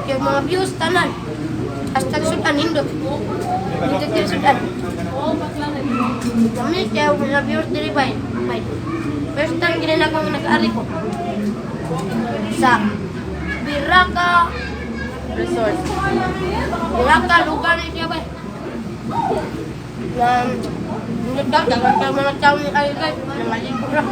Yung mga views, tanan. Hashtag sudan, hindot. Hindot yung sudan. Kami, kaya mga viewers dili ba? First time ginana ko nag-ari ko. Sa Biraka Resort. Biraka, lugar na siya ba? Nagdagang ka mga tao ni Algay. Nangalin ko na.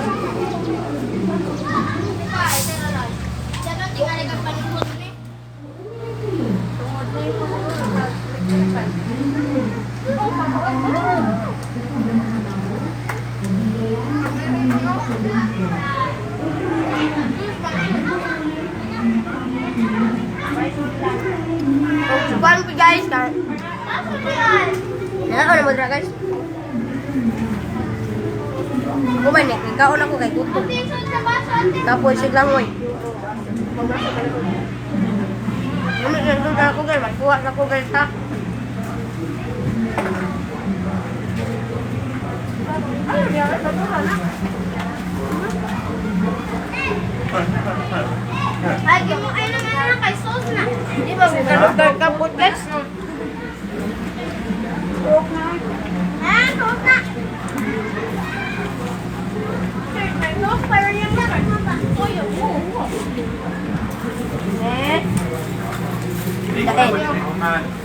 Subuhan ko guys kan. Ano na mo dra guys? Kumain ni kaon ako kay gutom. Tapos siglang moy. Ano na doon ako guys, magkuha na ko guys ha. Ay, mo ay naman kay sauce na. Di ba lugar ka po guys? Ah, sauce na. May sauce para yung mga. Oy, Eh. Dahil.